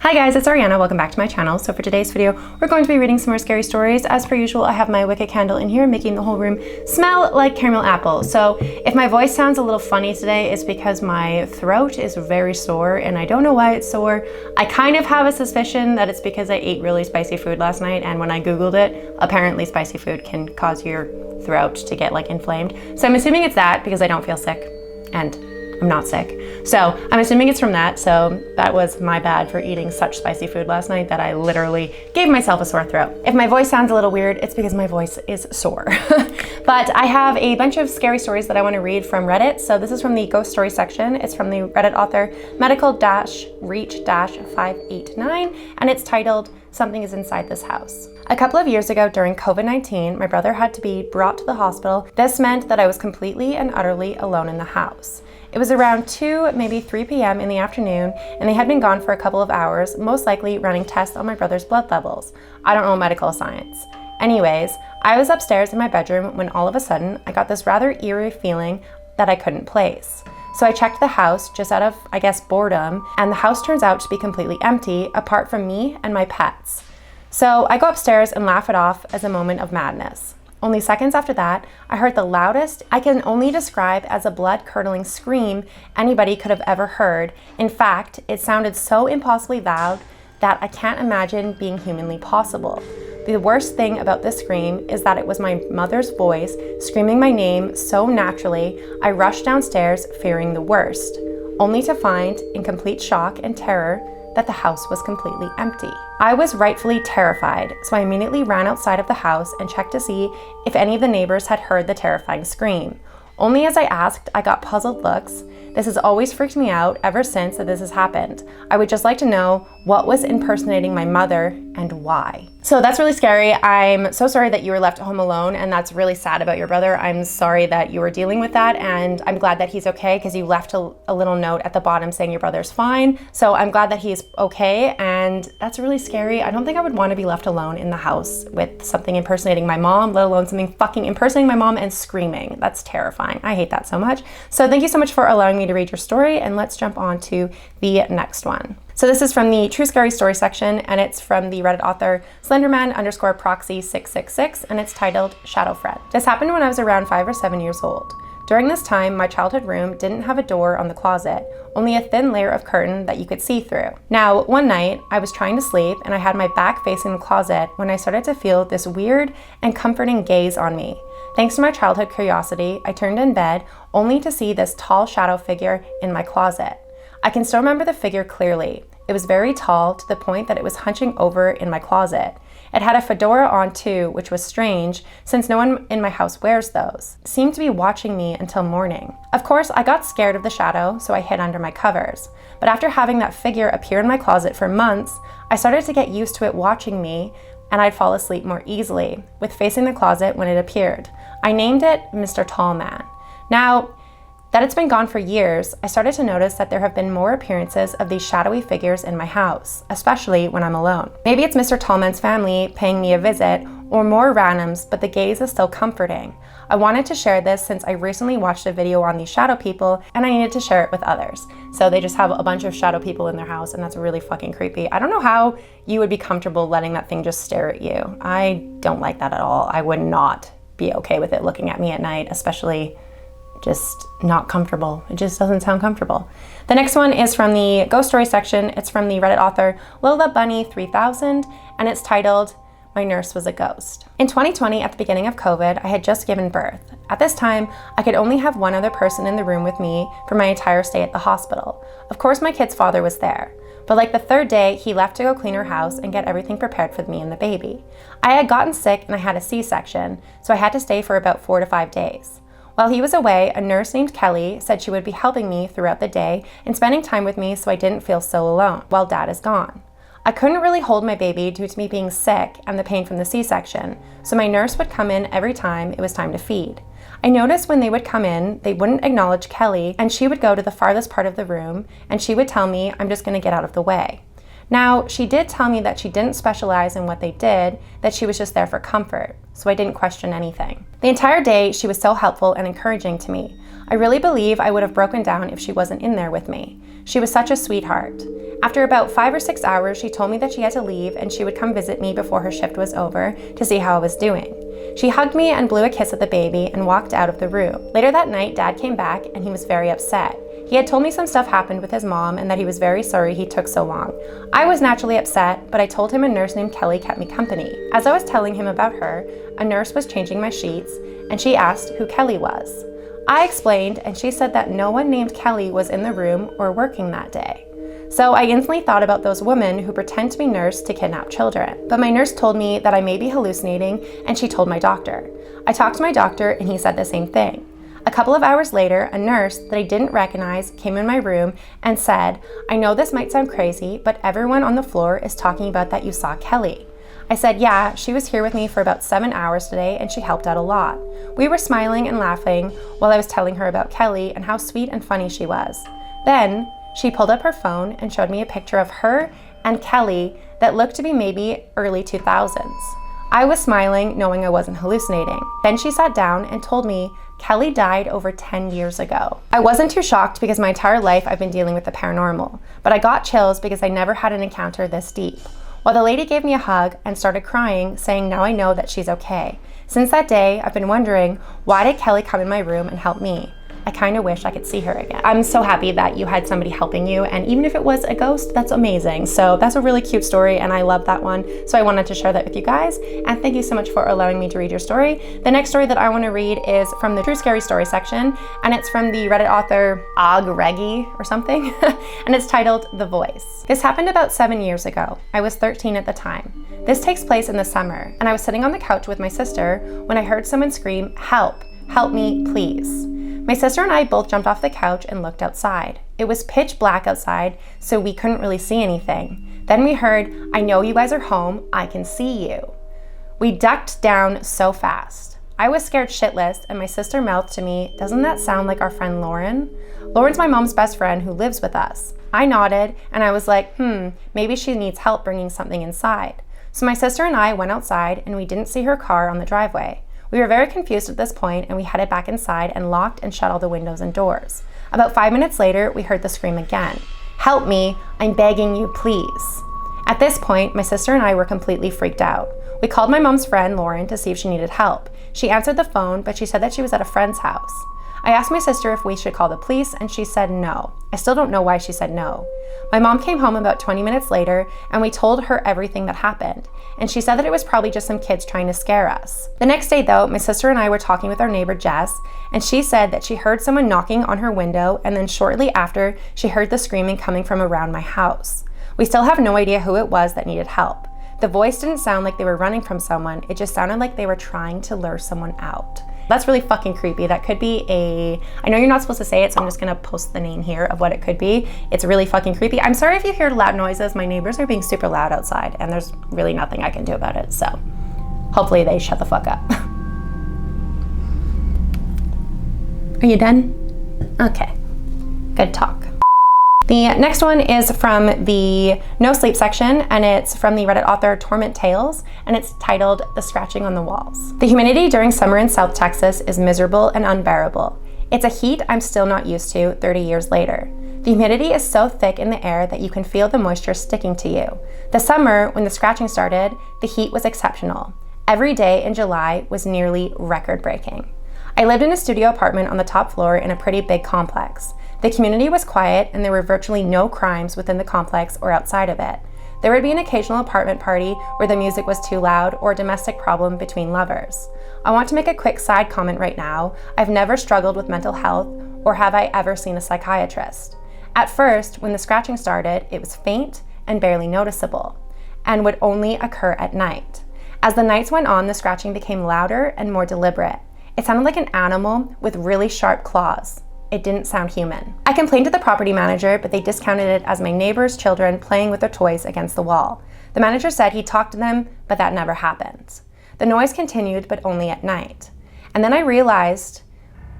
Hi guys, it's Ariana. Welcome back to my channel. So for today's video, we're going to be reading some more scary stories. As per usual, I have my wick candle in here, making the whole room smell like caramel apple. So if my voice sounds a little funny today, it's because my throat is very sore and I don't know why it's sore. I kind of have a suspicion that it's because I ate really spicy food last night, and when I Googled it, apparently spicy food can cause your throat to get like inflamed. So I'm assuming it's that because I don't feel sick and I'm not sick. So I'm assuming it's from that. So that was my bad for eating such spicy food last night that I literally gave myself a sore throat. If my voice sounds a little weird, it's because my voice is sore. But I have a bunch of scary stories that I want to read from Reddit. So this is from the ghost story section. It's from the Reddit author medical-reach-589, and it's titled Something is Inside This House. A couple of years ago during COVID-19, my brother had to be brought to the hospital. This meant that I was completely and utterly alone in the house. It was around 2, maybe 3 p.m. in the afternoon, and they had been gone for a couple of hours, most likely running tests on my brother's blood levels. I don't know medical science. Anyways, I was upstairs in my bedroom when all of a sudden I got this rather eerie feeling that I couldn't place. So I checked the house just out of, I guess, boredom, and the house turns out to be completely empty apart from me and my pets. So I go upstairs and laugh it off as a moment of madness. Only seconds after that, I heard the loudest I can only describe as a blood-curdling scream anybody could have ever heard. In fact, it sounded so impossibly loud that I can't imagine being humanly possible. The worst thing about this scream is that it was my mother's voice screaming my name so naturally, I rushed downstairs fearing the worst, only to find, in complete shock and terror, that the house was completely empty. I was rightfully terrified, so I immediately ran outside of the house and checked to see if any of the neighbors had heard the terrifying scream. Only as I asked, I got puzzled looks. This has always freaked me out ever since that this has happened. I would just like to know what was impersonating my mother and why. So that's really scary. I'm so sorry that you were left home alone, and that's really sad about your brother. I'm sorry that you were dealing with that, and I'm glad that he's okay because you left a little note at the bottom saying your brother's fine. So I'm glad that he's okay, and that's really scary. I don't think I would want to be left alone in the house with something impersonating my mom, let alone something fucking impersonating my mom and screaming. That's terrifying. I hate that so much. So thank you so much for allowing me to read your story, and let's jump on to the next one. So this is from the True Scary Story section, and it's from the Reddit author Slenderman_proxy666, and it's titled Shadow Friend. This happened when I was around 5 or 7 years old. During this time, my childhood room didn't have a door on the closet, only a thin layer of curtain that you could see through. Now, one night, I was trying to sleep and I had my back facing the closet when I started to feel this weird and comforting gaze on me. Thanks to my childhood curiosity, I turned in bed only to see this tall shadow figure in my closet. I can still remember the figure clearly. It was very tall to the point that it was hunching over in my closet. It had a fedora on too, which was strange since no one in my house wears those. It seemed to be watching me until morning. Of course, I got scared of the shadow, so I hid under my covers. But after having that figure appear in my closet for months, I started to get used to it watching me, and I'd fall asleep more easily, with facing the closet when it appeared. I named it Mr. Tallman. Now, that it's been gone for years, I started to notice that there have been more appearances of these shadowy figures in my house, especially when I'm alone. Maybe it's Mr. Tallman's family paying me a visit, or more randoms, but the gaze is still comforting. I wanted to share this since I recently watched a video on these shadow people, and I needed to share it with others. So they just have a bunch of shadow people in their house, and that's really fucking creepy. I don't know how you would be comfortable letting that thing just stare at you. I don't like that at all. I would not be okay with it looking at me at night, especially just not comfortable. It just doesn't sound comfortable. The next one is from the ghost story section. It's from the Reddit author Lola Bunny 3000, and it's titled My Nurse Was a Ghost. In 2020, at the beginning of COVID, I had just given birth. At this time, I could only have one other person in the room with me for my entire stay at the hospital. Of course, my kid's father was there. But like the third day, he left to go clean our house and get everything prepared for me and the baby. I had gotten sick and I had a C-section, so I had to stay for about 4 to 5 days. While he was away, a nurse named Kelly said she would be helping me throughout the day and spending time with me so I didn't feel so alone while Dad is gone. I couldn't really hold my baby due to me being sick and the pain from the C-section, so my nurse would come in every time it was time to feed. I noticed when they would come in, they wouldn't acknowledge Kelly, and she would go to the farthest part of the room and she would tell me I'm just going to get out of the way. Now, she did tell me that she didn't specialize in what they did, that she was just there for comfort, so I didn't question anything. The entire day, she was so helpful and encouraging to me. I really believe I would have broken down if she wasn't in there with me. She was such a sweetheart. After about 5 or 6 hours, she told me that she had to leave and she would come visit me before her shift was over to see how I was doing. She hugged me and blew a kiss at the baby and walked out of the room. Later that night, Dad came back and he was very upset. He had told me some stuff happened with his mom and that he was very sorry he took so long. I was naturally upset, but I told him a nurse named Kelly kept me company. As I was telling him about her, a nurse was changing my sheets and she asked who Kelly was. I explained and she said that no one named Kelly was in the room or working that day. So I instantly thought about those women who pretend to be nurses to kidnap children. But my nurse told me that I may be hallucinating and she told my doctor. I talked to my doctor and he said the same thing. A couple of hours later, a nurse that I didn't recognize came in my room and said, "I know this might sound crazy, but everyone on the floor is talking about that you saw Kelly." I said, "Yeah, she was here with me for about 7 hours today and she helped out a lot." We were smiling and laughing while I was telling her about Kelly and how sweet and funny she was. Then she pulled up her phone and showed me a picture of her and Kelly that looked to be maybe early 2000s. I was smiling, knowing I wasn't hallucinating. Then she sat down and told me Kelly died over 10 years ago. I wasn't too shocked because my entire life I've been dealing with the paranormal, but I got chills because I never had an encounter this deep. While the lady gave me a hug and started crying, saying now I know that she's okay. Since that day, I've been wondering, why did Kelly come in my room and help me? I kind of wish I could see her again. I'm so happy that you had somebody helping you, and even if it was a ghost, that's amazing. So that's a really cute story and I love that one. So I wanted to share that with you guys, and thank you so much for allowing me to read your story. The next story that I want to read is from the True Scary Story section, and it's from the Reddit author Og Reggie or something, and it's titled The Voice. This happened about 7 years ago. I was 13 at the time. This takes place in the summer, and I was sitting on the couch with my sister when I heard someone scream, "Help! Help me, please." My sister and I both jumped off the couch and looked outside. It was pitch black outside, so we couldn't really see anything. Then we heard, "I know you guys are home, I can see you." We ducked down so fast. I was scared shitless, and my sister mouthed to me, "Doesn't that sound like our friend Lauren?" Lauren's my mom's best friend who lives with us. I nodded, and I was like, maybe she needs help bringing something inside. So my sister and I went outside, and we didn't see her car on the driveway. We were very confused at this point, and we headed back inside and locked and shut all the windows and doors. About 5 minutes later, we heard the scream again. "Help me, I'm begging you, please." At this point, my sister and I were completely freaked out. We called my mom's friend, Lauren, to see if she needed help. She answered the phone, but she said that she was at a friend's house. I asked my sister if we should call the police, and she said no. I still don't know why she said no. My mom came home about 20 minutes later, and we told her everything that happened, and she said that it was probably just some kids trying to scare us. The next day, though, my sister and I were talking with our neighbor, Jess, and she said that she heard someone knocking on her window, and then shortly after, she heard the screaming coming from around my house. We still have no idea who it was that needed help. The voice didn't sound like they were running from someone, it just sounded like they were trying to lure someone out. That's really fucking creepy. That could be I know you're not supposed to say it, so I'm just gonna post the name here of what it could be. It's really fucking creepy. I'm sorry if you hear loud noises. My neighbors are being super loud outside, and there's really nothing I can do about it, so hopefully they shut the fuck up. Are you done? Okay, good talk. The next one is from the No Sleep section, and it's from the Reddit author Torment Tales, and it's titled The Scratching on the Walls. The humidity during summer in South Texas is miserable and unbearable. It's a heat I'm still not used to 30 years later. The humidity is so thick in the air that you can feel the moisture sticking to you. The summer, when the scratching started, the heat was exceptional. Every day in July was nearly record-breaking. I lived in a studio apartment on the top floor in a pretty big complex. The community was quiet, and there were virtually no crimes within the complex or outside of it. There would be an occasional apartment party where the music was too loud or a domestic problem between lovers. I want to make a quick side comment right now. I've never struggled with mental health, or have I ever seen a psychiatrist. At first, when the scratching started, it was faint and barely noticeable, and would only occur at night. As the nights went on, the scratching became louder and more deliberate. It sounded like an animal with really sharp claws. It didn't sound human. I complained to the property manager, but they discounted it as my neighbor's children playing with their toys against the wall. The manager said he talked to them, but that never happened. The noise continued, but only at night. And then I realized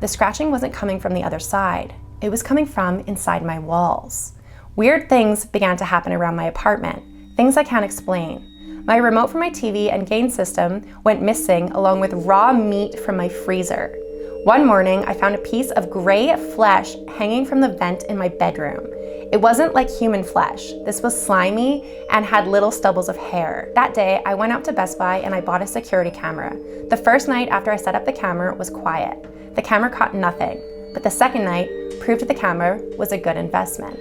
the scratching wasn't coming from the other side. It was coming from inside my walls. Weird things began to happen around my apartment, things I can't explain. My remote for my TV and game system went missing along with raw meat from my freezer. One morning, I found a piece of gray flesh hanging from the vent in my bedroom. It wasn't like human flesh. This was slimy and had little stubbles of hair. That day, I went out to Best Buy and I bought a security camera. The first night after I set up the camera was quiet. The camera caught nothing, but the second night proved the camera was a good investment.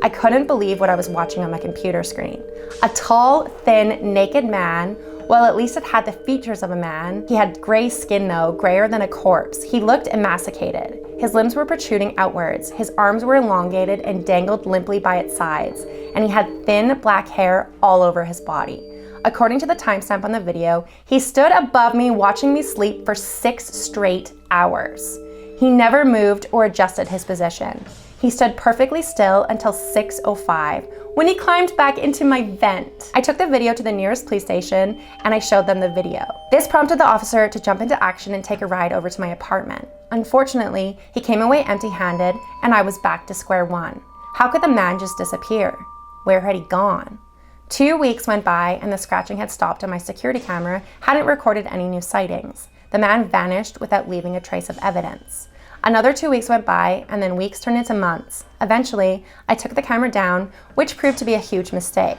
I couldn't believe what I was watching on my computer screen. A tall, thin, naked man. Well, at least it had the features of a man. He had gray skin though, grayer than a corpse. He looked emaciated. His limbs were protruding outwards. His arms were elongated and dangled limply by its sides. And he had thin black hair all over his body. According to the timestamp on the video, he stood above me watching me sleep for 6 straight hours. He never moved or adjusted his position. He stood perfectly still until 6:05 when he climbed back into my vent. I took the video to the nearest police station and I showed them the video. This prompted the officer to jump into action and take a ride over to my apartment. Unfortunately, he came away empty-handed and I was back to square one. How could the man just disappear? Where had he gone? 2 weeks went by and the scratching had stopped and my security camera hadn't recorded any new sightings. The man vanished without leaving a trace of evidence. Another 2 weeks went by and then weeks turned into months. Eventually, I took the camera down, which proved to be a huge mistake.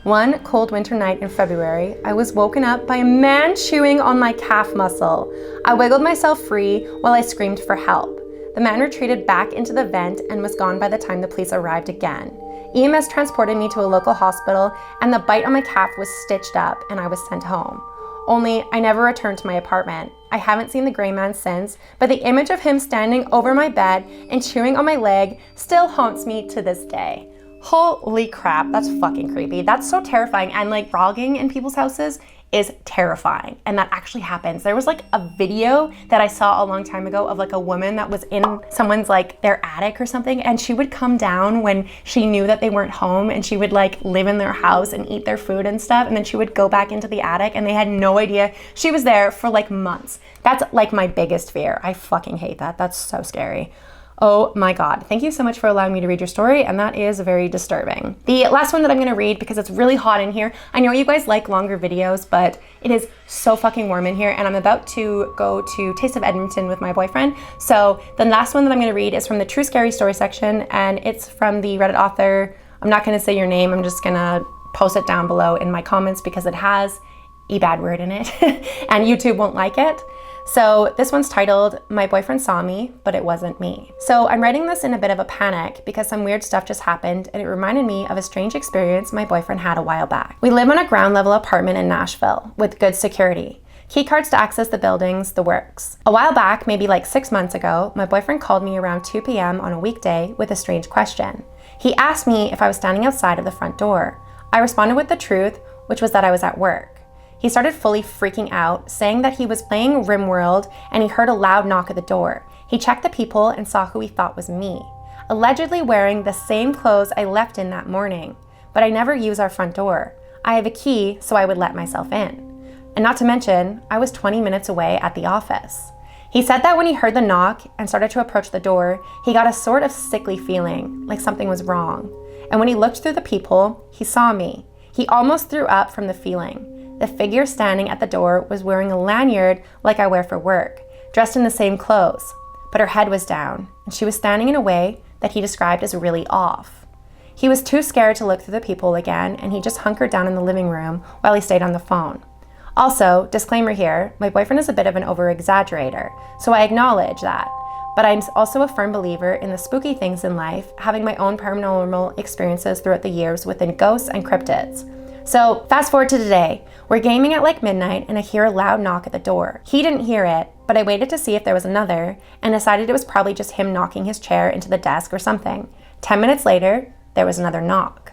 One cold winter night in February, I was woken up by a man chewing on my calf muscle. I wiggled myself free while I screamed for help. The man retreated back into the vent and was gone by the time the police arrived again. EMS transported me to a local hospital and the bite on my calf was stitched up and I was sent home. Only I never returned to my apartment. I haven't seen the gray man since, but the image of him standing over my bed and chewing on my leg still haunts me to this day. Holy crap, that's fucking creepy. That's so terrifying. And like frogging in people's houses is terrifying. And that actually happens. There was like a video that I saw a long time ago of like a woman that was in someone's like their attic or something. And she would come down when she knew that they weren't home and she would like live in their house and eat their food and stuff. And then she would go back into the attic and they had no idea she was there for like months. That's like my biggest fear. I fucking hate that. That's so scary. Oh my God. Thank you so much for allowing me to read your story, and that is very disturbing. The last one that I'm gonna read, because it's really hot in here. I know you guys like longer videos, but it is so fucking warm in here, and I'm about to go to Taste of Edmonton with my boyfriend. So the last one that I'm gonna read is from the True Scary Story section, and it's from the Reddit author. I'm not gonna say your name, I'm just gonna post it down below in my comments because it has a bad word in it, and YouTube won't like it. So this one's titled, My Boyfriend Saw Me, But It Wasn't Me. So I'm writing this in a bit of a panic because some weird stuff just happened and it reminded me of a strange experience my boyfriend had a while back. We live in a ground level apartment in Nashville with good security. Key cards to access the buildings, the works. A while back, maybe like 6 months ago, my boyfriend called me around 2 p.m. on a weekday with a strange question. He asked me if I was standing outside of the front door. I responded with the truth, which was that I was at work. He started fully freaking out, saying that he was playing RimWorld and he heard a loud knock at the door. He checked the people and saw who he thought was me, allegedly wearing the same clothes I left in that morning. But I never use our front door. I have a key, so I would let myself in. And not to mention, I was 20 minutes away at the office. He said that when he heard the knock and started to approach the door, he got a sort of sickly feeling, like something was wrong. And when he looked through the peephole, he saw me. He almost threw up from the feeling. The figure standing at the door was wearing a lanyard like I wear for work, dressed in the same clothes, but her head was down, and she was standing in a way that he described as really off. He was too scared to look through the peephole again, and he just hunkered down in the living room while he stayed on the phone. Also, disclaimer here, my boyfriend is a bit of an over-exaggerator, so I acknowledge that. But I'm also a firm believer in the spooky things in life, having my own paranormal experiences throughout the years within ghosts and cryptids. So fast forward to today. We're gaming at like midnight and I hear a loud knock at the door. He didn't hear it, but I waited to see if there was another and decided it was probably just him knocking his chair into the desk or something. 10 minutes later, there was another knock.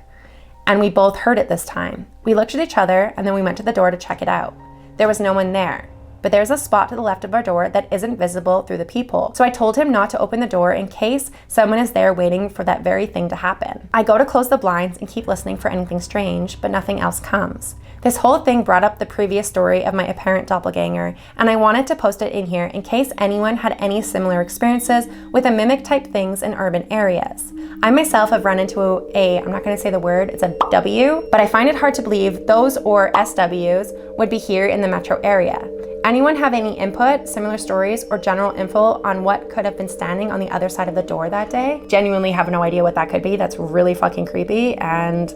And we both heard it this time. We looked at each other and then we went to the door to check it out. There was no one there. but there's a spot to the left of our door that isn't visible through the peephole. So I told him not to open the door in case someone is there waiting for that very thing to happen. I go to close the blinds and keep listening for anything strange, but nothing else comes. This whole thing brought up the previous story of my apparent doppelganger, and I wanted to post it in here in case anyone had any similar experiences with a mimic type things in urban areas. I myself have run into I'm not going to say the word, it's a W, but I find it hard to believe those or SWs would be here in the metro area. Anyone have any input, similar stories, or general info on what could have been standing on the other side of the door that day? Genuinely have no idea what that could be. That's really fucking creepy, and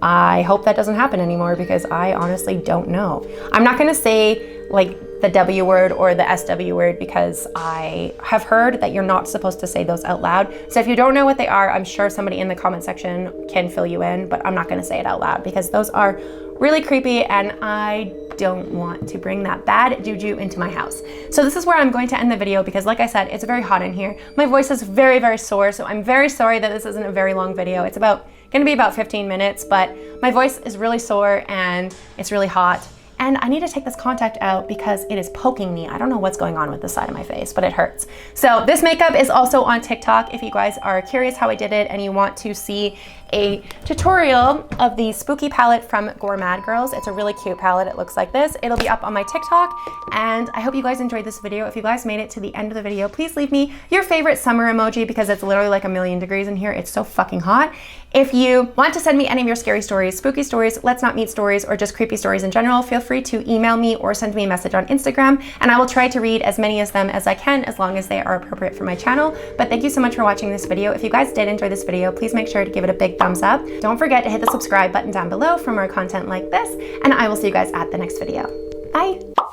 I hope that doesn't happen anymore because I honestly don't know. I'm not gonna say like the W word or the SW word because I have heard that you're not supposed to say those out loud. So if you don't know what they are, I'm sure somebody in the comment section can fill you in, but I'm not gonna say it out loud because those are really creepy and I don't want to bring that bad juju into my house. So this is where I'm going to end the video because like I said, it's very hot in here. My voice is very, very sore, so I'm very sorry that this isn't a very long video. It's gonna be about 15 minutes, but my voice is really sore and it's really hot. And I need to take this contact out because it is poking me. I don't know what's going on with this side of my face, but it hurts. So this makeup is also on TikTok if you guys are curious how I did it and you want to see a tutorial of the spooky palette from Gourmand Girls. It's a really cute palette. It looks like this. It'll be up on my TikTok, and I hope you guys enjoyed this video. If you guys made it to the end of the video, please leave me your favorite summer emoji because it's literally like 1,000,000 degrees in here. It's so fucking hot. If you want to send me any of your scary stories, spooky stories, let's not meet stories, or just creepy stories in general, feel free to email me or send me a message on Instagram, and I will try to read as many of them as I can as long as they are appropriate for my channel. But thank you so much for watching this video. If you guys did enjoy this video, please make sure to give it a big thumbs up. Don't forget to hit the subscribe button down below for more content like this, and I will see you guys at the next video. Bye!